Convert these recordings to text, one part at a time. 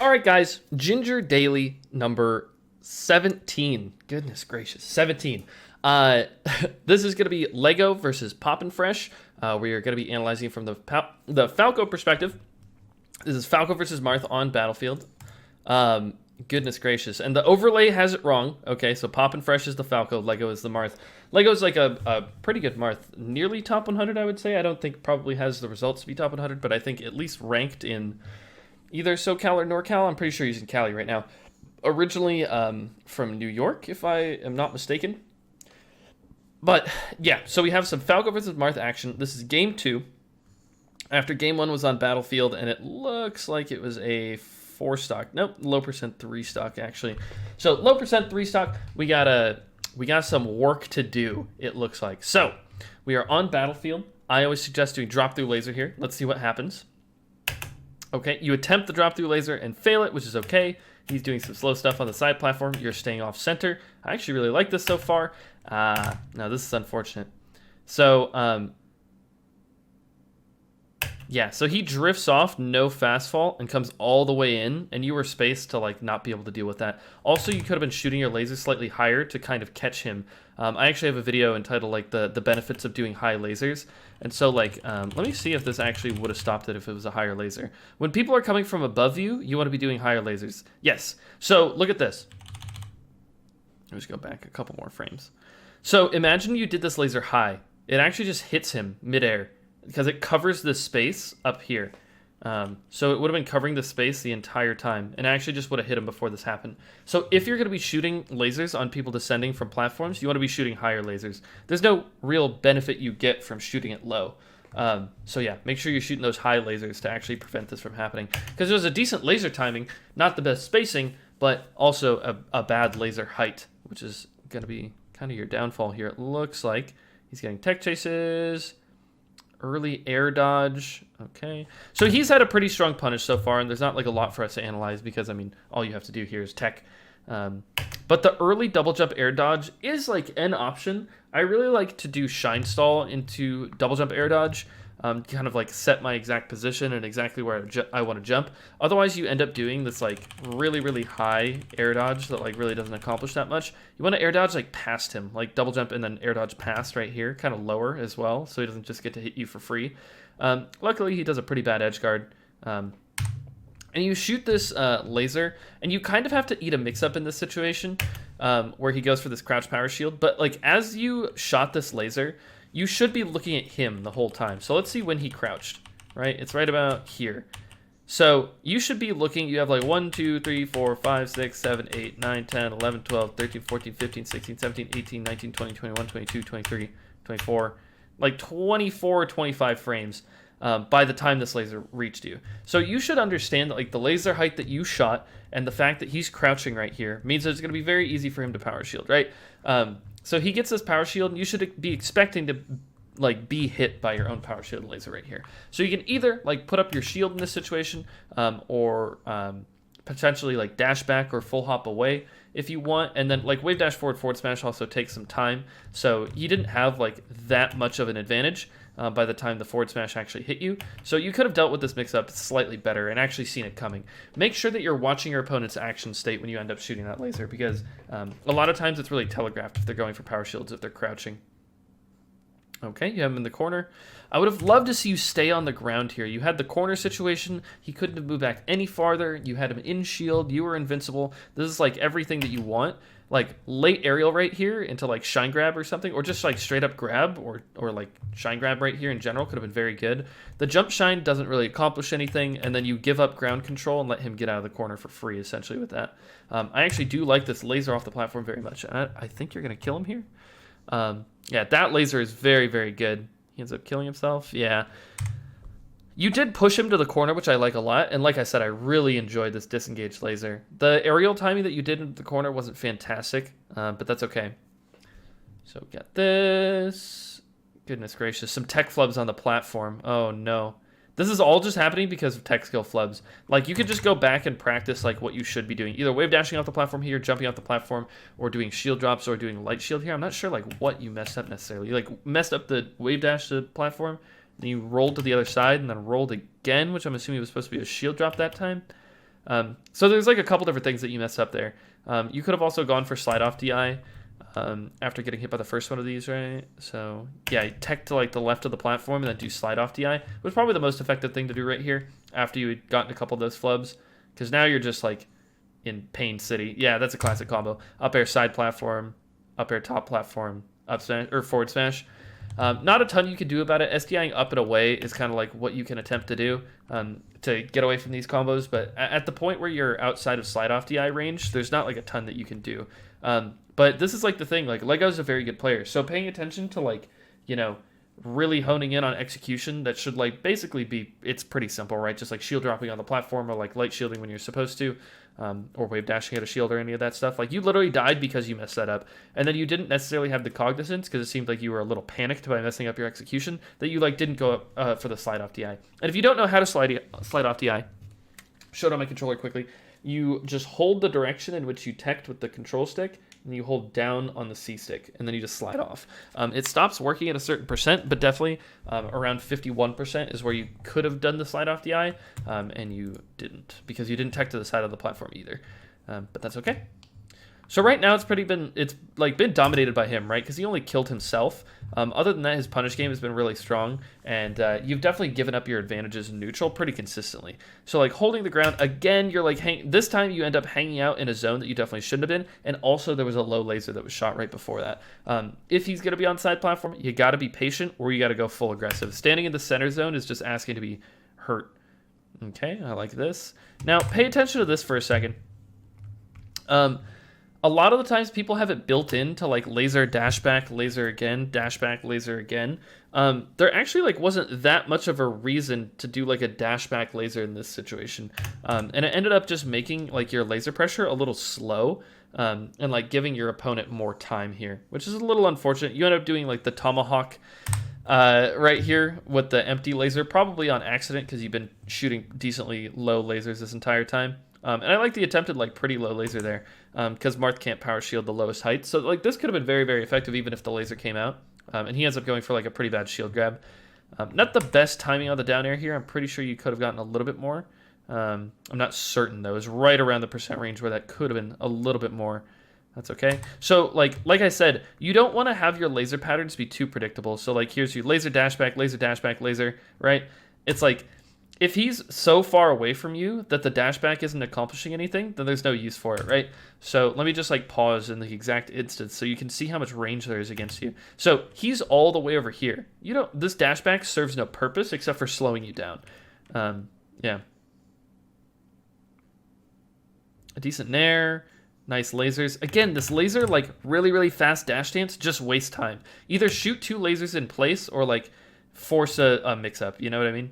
All right, guys. Ginger Daily number 17. Goodness gracious, 17. Uh, this is going to be Lego versus Poppin' Fresh. We are going to be analyzing from the Falco perspective. This is Falco versus Marth on Battlefield. Goodness gracious. And the overlay has it wrong. Okay, so Poppin' Fresh is the Falco, Lego is the Marth. Lego is like a pretty good Marth. Nearly top 100, I would say. I don't think probably has the results to be top 100, but I think at least ranked in either SoCal or NorCal. I'm pretty sure he's in Cali right now. Originally from New York, if I am not mistaken. But yeah, so we have some Falco versus Marth action. This is game 2. After game 1 was on Battlefield, and it looks like it was a 4 stock. Nope, low percent 3 stock actually. So low percent 3 stock. We got some work to do. It looks like. So we are on Battlefield. I always suggest doing drop through laser here. Let's see what happens. Okay, you attempt the drop through laser and fail it, which is okay. He's doing some slow stuff on the side platform. You're staying off center. I actually really like this so far. Now this is unfortunate. So yeah, so he drifts off, no fast fall, and comes all the way in, and you were spaced to like not be able to deal with that. Also, you could have been shooting your laser slightly higher to kind of catch him. I actually have a video entitled like the benefits of doing high lasers, and so like let me see if this actually would have stopped it if it was a higher laser. When people are coming from above you, you want to be doing higher lasers. Yes. So look at this. Let me just go back a couple more frames. So imagine you did this laser high. It actually just hits him midair, because it covers the space up here. So it would have been covering the space the entire time, and I actually just would have hit him before this happened. So if you're going to be shooting lasers on people descending from platforms, you want to be shooting higher lasers. There's no real benefit you get from shooting it low. So yeah, make sure you're shooting those high lasers to actually prevent this from happening. Because there's a decent laser timing, not the best spacing, but also a bad laser height, which is going to be kind of your downfall here. It looks like he's getting tech chases. Early air dodge. Okay. So he's had a pretty strong punish so far, and there's not like a lot for us to analyze because, I mean, all you have to do here is tech. But the early double jump air dodge is like an option. I really like to do shine stall into double jump air dodge, kind of like set my exact position and exactly where I want to jump. Otherwise, you end up doing this like really, really high air dodge that like really doesn't accomplish that much. You want to air dodge like past him, like double jump and then air dodge past right here, kind of lower as well, so he doesn't just get to hit you for free. Luckily, he does a pretty bad edge guard. And you shoot this laser, and you kind of have to eat a mix-up in this situation where he goes for this crouch power shield. But like as you shot this laser, you should be looking at him the whole time. So let's see when he crouched, right? It's right about here. So you should be looking, you have like 1, 2, 3, 4, 5, 6, 7, 8, 9, 10, 11, 12, 13, 14, 15, 16, 17, 18, 19, 20, 21, 22, 23, 24, like 24, 25 frames by the time this laser reached you. So you should understand that like the laser height that you shot and the fact that he's crouching right here means that it's going to be very easy for him to power shield, right? So he gets this power shield, and you should be expecting to like be hit by your own power shield laser right here. So you can either like put up your shield in this situation, or potentially like dash back or full hop away if you want. And then like wave dash forward smash also takes some time. So you didn't have like that much of an advantage by the time the forward smash actually hit you. So you could have dealt with this mix-up slightly better and actually seen it coming. Make sure that you're watching your opponent's action state when you end up shooting that laser, because a lot of times it's really telegraphed if they're going for power shields, if they're crouching. Okay, you have him in the corner. I would have loved to see you stay on the ground here. You had the corner situation. He couldn't have moved back any farther. You had him in shield. You were invincible. This is like everything that you want. Like late aerial right here into like shine grab or something, or just like straight up grab or like shine grab right here in general could have been very good. The jump shine doesn't really accomplish anything, and then you give up ground control and let him get out of the corner for free essentially with that. I actually do like this laser off the platform very much. I think you're going to kill him here. Yeah, that laser is very, very good. He ends up killing himself. Yeah. You did push him to the corner, which I like a lot. And like I said, I really enjoyed this disengaged laser. The aerial timing that you did in the corner wasn't fantastic, but that's okay. So got this. Goodness gracious. Some tech flubs on the platform. Oh, no. This is all just happening because of tech skill flubs. Like, you could just go back and practice like what you should be doing. Either wave dashing off the platform here, jumping off the platform, or doing shield drops, or doing light shield here. I'm not sure like what you messed up necessarily. You like messed up the wave dash to the platform, then you rolled to the other side, and then rolled again, which I'm assuming was supposed to be a shield drop that time. So there's like a couple different things that you mess up there. You could have also gone for slide off DI after getting hit by the first one of these, right? So yeah, tech to like the left of the platform and then do slide off DI was probably the most effective thing to do right here after you had gotten a couple of those flubs, because now you're just like in Pain City. Yeah, that's a classic combo. Up air side platform, up air top platform, up smash or forward smash. Not a ton you can do about it. SDIing up and away is kind of like what you can attempt to do to get away from these combos. But at the point where you're outside of slide off DI range, there's not like a ton that you can do. But this is like the thing, like Lego's a very good player. So paying attention to like, you know, really honing in on execution that should like basically be, it's pretty simple, right? Just like shield dropping on the platform or like light shielding when you're supposed to. Or wave dashing at a shield or any of that stuff. Like, you literally died because you messed that up. And then you didn't necessarily have the cognizance, because it seemed like you were a little panicked by messing up your execution, that you, like, didn't go up for the slide off DI. And if you don't know how to slide off DI, show it on my controller quickly. You just hold the direction in which you teched with the control stick, and you hold down on the C stick, and then you just slide off. It stops working at a certain percent, but definitely around 51% is where you could have done the slide off DI, and you didn't, because you didn't tech to the side of the platform either. But that's okay. So right now it's been dominated by him, right? Because he only killed himself. Other than that, his punish game has been really strong, and you've definitely given up your advantages in neutral pretty consistently. So like holding the ground again, you're like this time you end up hanging out in a zone that you definitely shouldn't have been, and also there was a low laser that was shot right before that. If he's gonna be on side platform, you got to be patient, or you got to go full aggressive. Standing in the center zone is just asking to be hurt. Okay, I like this. Now pay attention to this for a second. A lot of the times people have it built in to like laser dash back, laser again, dash back, laser again. There actually like wasn't that much of a reason to do like a dash back laser in this situation. And it ended up just making like your laser pressure a little slow, and like giving your opponent more time here, which is a little unfortunate. You end up doing like the tomahawk right here with the empty laser, probably on accident because you've been shooting decently low lasers this entire time. And I like the attempted like pretty low laser there, because Marth can't power shield the lowest height. So like this could have been very, very effective even if the laser came out. And he ends up going for like a pretty bad shield grab. Not the best timing on the down air here. I'm pretty sure you could have gotten a little bit more. I'm not certain though. It was right around the percent range where that could have been a little bit more. That's okay. So like I said, you don't want to have your laser patterns be too predictable. So like here's your laser dash back, laser, right? It's like, if he's so far away from you that the dashback isn't accomplishing anything, then there's no use for it, right? So let me just like pause in the exact instance so you can see how much range there is against you. So he's all the way over here. This dashback serves no purpose except for slowing you down. Yeah. A decent nair. Nice lasers. Again, this laser, like really, really fast dash dance, just waste time. Either shoot 2 lasers in place or like force a mix up. You know what I mean?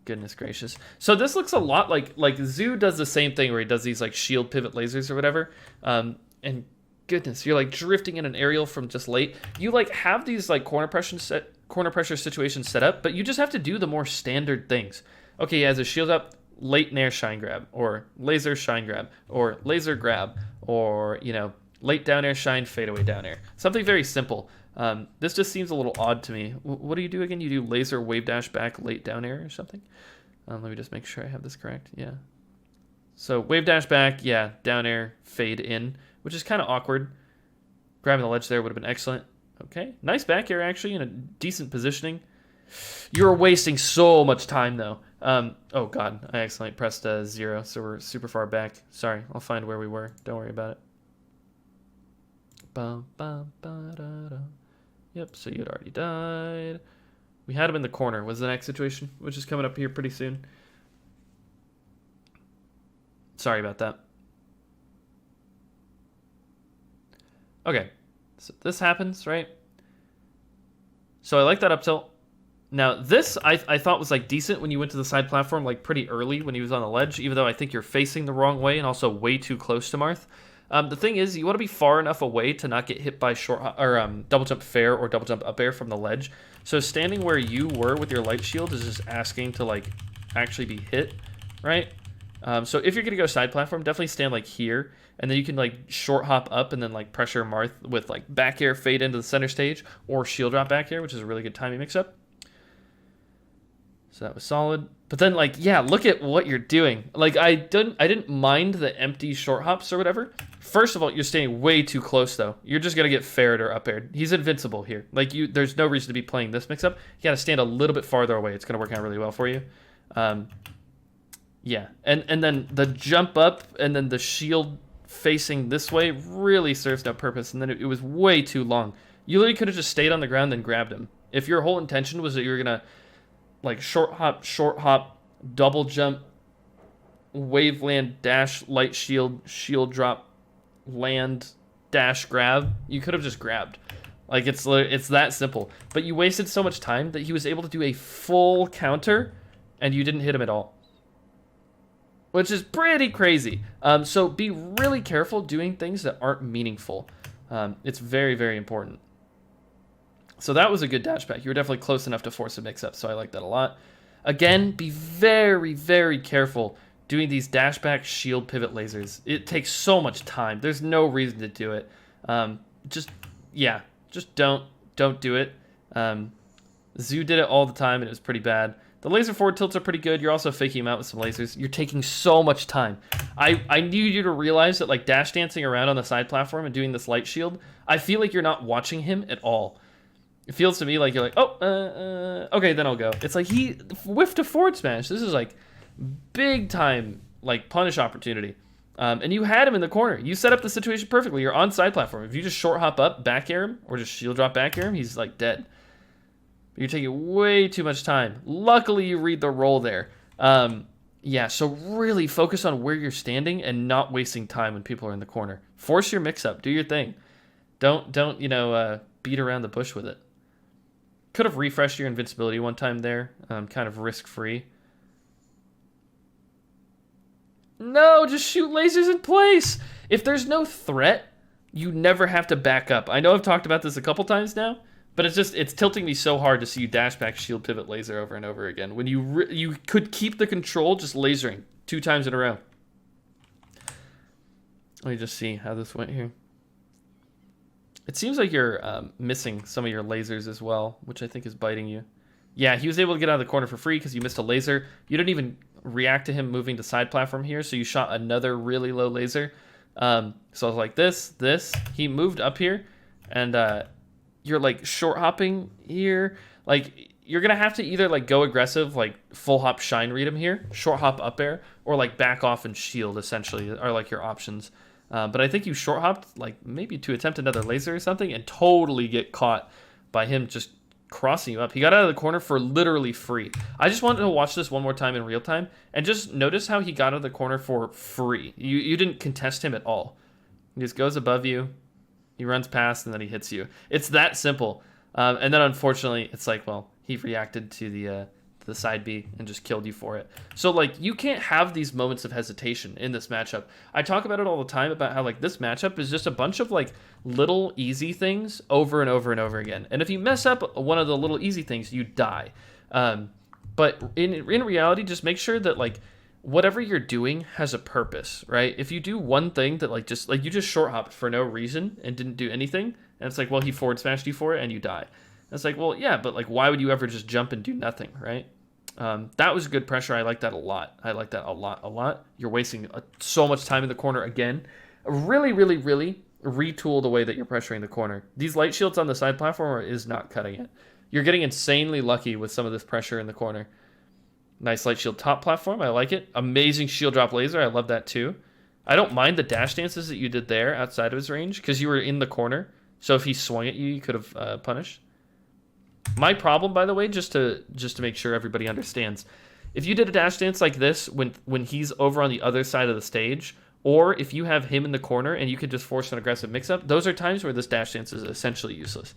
Goodness gracious. So this looks a lot like Zoo does the same thing where he does these like shield pivot lasers or whatever. And goodness, you're like drifting in an aerial from just late. You like have these like corner pressure situations set up, but you just have to do the more standard things. Okay, he has a shield up, late nair shine grab, or laser shine grab, or laser grab, or late down air shine fadeaway down air. Something very simple. This just seems a little odd to me. What do you do again? You do laser wave dash back late down air or something? Let me just make sure I have this correct. Yeah. So wave dash back, yeah, down air, fade in, which is kind of awkward. Grabbing the ledge there would have been excellent. Okay, nice back air actually in a decent positioning. You're wasting so much time though. Oh god, I accidentally pressed 0, so we're super far back. Sorry, I'll find where we were. Don't worry about it. Bum, bum, ba, da, da. Yep, so you had already died. We had him in the corner, was the next situation, which is coming up here pretty soon. Sorry about that. Okay, so this happens, right? So I like that up tilt. Now this I thought was like decent when you went to the side platform like pretty early when he was on the ledge, even though I think you're facing the wrong way and also way too close to Marth. The thing is, you want to be far enough away to not get hit by double jump fair or double jump up air from the ledge. So standing where you were with your light shield is just asking to like actually be hit, right? So if you're gonna go side platform, definitely stand like here, and then you can like short hop up and then like pressure Marth with like back air fade into the center stage or shield drop back air, which is a really good timing mix up. So that was solid. But then, like, yeah, look at what you're doing. Like, I didn't mind the empty short hops or whatever. First of all, you're staying way too close, though. You're just gonna get ferret or up aired. He's invincible here. Like, there's no reason to be playing this mix-up. You gotta stand a little bit farther away. It's gonna work out really well for you. Yeah, and then the jump up and then the shield facing this way really serves no purpose. And then it was way too long. You literally could have just stayed on the ground and grabbed him. If your whole intention was that you were gonna like short hop, double jump, wave land, dash, light shield, shield drop, land, dash, grab, you could have just grabbed. Like, it's that simple. But you wasted so much time that he was able to do a full counter and you didn't hit him at all. Which is pretty crazy. So be really careful doing things that aren't meaningful. It's very, very important. So that was a good dash back. You were definitely close enough to force a mix-up, so I like that a lot. Again, be very, very careful doing these dash back shield pivot lasers. It takes so much time. There's no reason to do it. Just don't do it. Zoo did it all the time, and it was pretty bad. The laser forward tilts are pretty good. You're also faking him out with some lasers. You're taking so much time. I need you to realize that, like, dash dancing around on the side platform and doing this light shield, I feel like you're not watching him at all. It feels to me like you're like, oh, okay, then I'll go. It's like he whiffed a forward smash. This is like big time, like, punish opportunity. And you had him in the corner. You set up the situation perfectly. You're on side platform. If you just short hop up, back air him, or just shield drop back air him, he's like dead. You're taking way too much time. Luckily, you read the roll there. Yeah, so really focus on where you're standing and not wasting time when people are in the corner. Force your mix-up. Do your thing. Don't beat around the bush with it. Could have refreshed your invincibility one time there. Kind of risk-free. No, just shoot lasers in place. If there's no threat, you never have to back up. I know I've talked about this a couple times now. But it's tilting me so hard to see you dash back shield pivot laser over and over again. When you could keep the control just lasering 2 times in a row. Let me just see how this went here. It seems like you're missing some of your lasers as well, which I think is biting you. Yeah, he was able to get out of the corner for free because you missed a laser. You didn't even react to him moving to side platform here, so you shot another really low laser. So I was like, this. He moved up here, and you're like short hopping here. Like, you're gonna have to either like go aggressive, like full hop shine read him here, short hop up air, or like back off and shield essentially are like your options. But I think you short hopped like maybe to attempt another laser or something and totally get caught by him just crossing you up. He got out of the corner for literally free. I just wanted to watch this one more time in real time and just notice how he got out of the corner for free. You didn't contest him at all. He just goes above you. He runs past, and then he hits you. It's that simple. And then, unfortunately, it's like, well, he reacted to the side B and just killed you for it. So, like, you can't have these moments of hesitation in this matchup. I talk about it all the time about how, like, this matchup is just a bunch of, like, little easy things over and over and over again. And if you mess up one of the little easy things, you die. But in reality, just make sure that, like, whatever you're doing has a purpose, right? If you do one thing that you just short hopped for no reason and didn't do anything, and it's like, well, he forward smashed you for it and you die. And it's like, well, yeah, but like, why would you ever just jump and do nothing, right? That was good pressure. I like that a lot. A lot. You're wasting so much time in the corner again. Really, really, really retool the way that you're pressuring the corner. These light shields on the side platform is not cutting it. You're getting insanely lucky with some of this pressure in the corner. Nice light shield top platform. I like it. Amazing shield drop laser. I love that too. I don't mind the dash dances that you did there outside of his range because you were in the corner. So if he swung at you, you could have punished. My problem, by the way, just to make sure everybody understands, if you did a dash dance like this when he's over on the other side of the stage, or if you have him in the corner and you could just force an aggressive mix-up, those are times where this dash dance is essentially useless.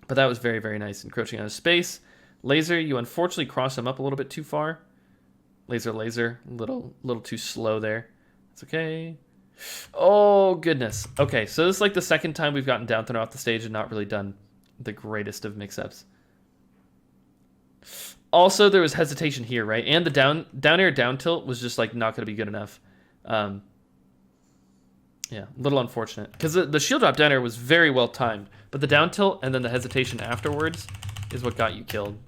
But that was very, very nice. Encroaching on his space. Laser, you unfortunately cross him up a little bit too far. Laser, little too slow there. It's okay. Oh, goodness. Okay, so this is like the second time we've gotten down thrown off the stage and not really done the greatest of mix-ups. Also, there was hesitation here, right? And the down air down tilt was just like not going to be good enough. Yeah, a little unfortunate. Because the shield drop down air was very well timed. But the down tilt and then the hesitation afterwards is what got you killed.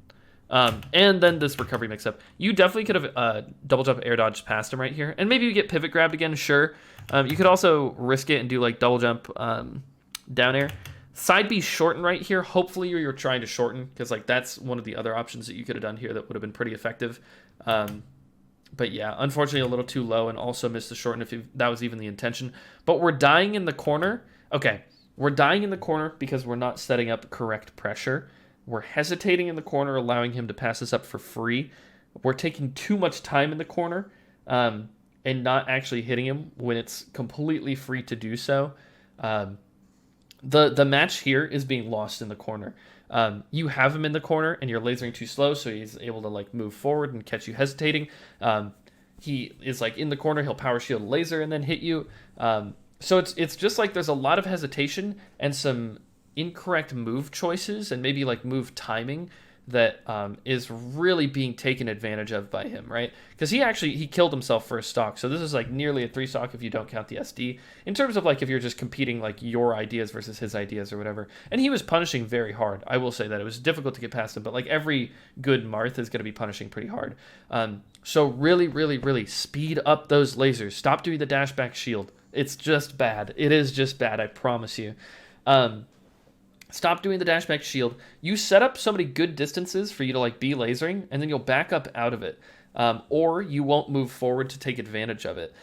And then this recovery mix-up. You definitely could have double jump air dodged past him right here. And maybe you get pivot grabbed again, sure. You could also risk it and do like double jump down air. Side B shorten right here. Hopefully you're trying to shorten, because like that's one of the other options that you could have done here that would have been pretty effective. But yeah, unfortunately a little too low, and also missed the shorten if that was even the intention. But we're dying in the corner. Okay, we're dying in the corner because we're not setting up correct pressure. We're hesitating in the corner, allowing him to pass us up for free. We're taking too much time in the corner and not actually hitting him when it's completely free to do so. The match here is being lost in the corner. You have him in the corner and you're lasering too slow, so he's able to like move forward and catch you hesitating. He is like in the corner, he'll power shield laser and then hit you. So it's just like there's a lot of hesitation and some incorrect move choices and maybe like move timing that is really being taken advantage of by him, right? Because he killed himself for a stock, so this is like nearly a 3 stock if you don't count the SD, in terms of like if you're just competing like your ideas versus his ideas or whatever. And he was punishing very hard. I will say that it was difficult to get past him, but like every good Marth is going to be punishing pretty hard. So really, really, really speed up those lasers. Stop doing the dash back shield. It's just bad. It is just bad, I promise you. Stop doing the dash back shield. You set up so many good distances for you to like be lasering, and then you'll back up out of it. Or you won't move forward to take advantage of it.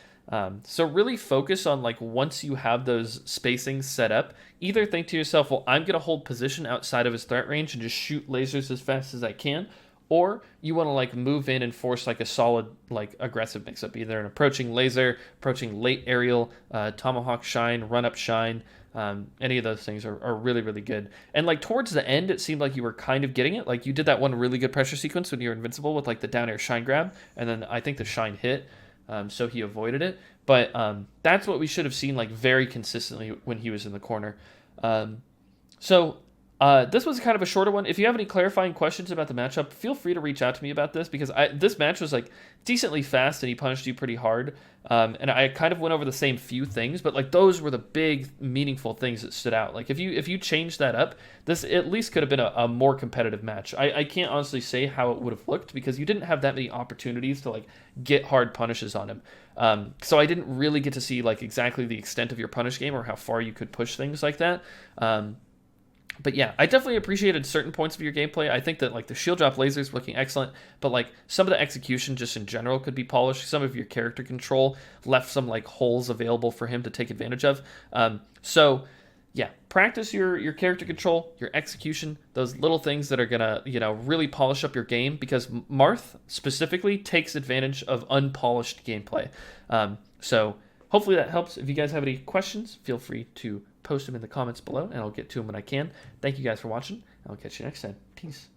So really focus on like once you have those spacings set up, either think to yourself, well, I'm going to hold position outside of his threat range and just shoot lasers as fast as I can. Or you want to like move in and force like a solid like aggressive mix-up, either an approaching laser, approaching late aerial, tomahawk shine, run up shine. Any of those things are really, really good. And like towards the end, it seemed like you were kind of getting it. Like you did that one really good pressure sequence when you were invincible with like the down air shine grab, and then I think the shine hit, so he avoided it. But that's what we should have seen like very consistently when he was in the corner. This was kind of a shorter one. If you have any clarifying questions about the matchup, feel free to reach out to me about this, because this match was like decently fast and he punished you pretty hard. And I kind of went over the same few things, but like those were the big meaningful things that stood out. Like if you changed that up, this at least could have been a more competitive match. I can't honestly say how it would have looked because you didn't have that many opportunities to like get hard punishes on him. So I didn't really get to see like exactly the extent of your punish game or how far you could push things like that. But yeah, I definitely appreciated certain points of your gameplay. I think that like the shield drop lasers were looking excellent, but like some of the execution just in general could be polished. Some of your character control left some like holes available for him to take advantage of. So yeah, practice your character control, your execution, those little things that are gonna, really polish up your game, because Marth specifically takes advantage of unpolished gameplay. So hopefully that helps. If you guys have any questions, feel free to post them in the comments below, and I'll get to them when I can. Thank you guys for watching, and I'll catch you next time. Peace.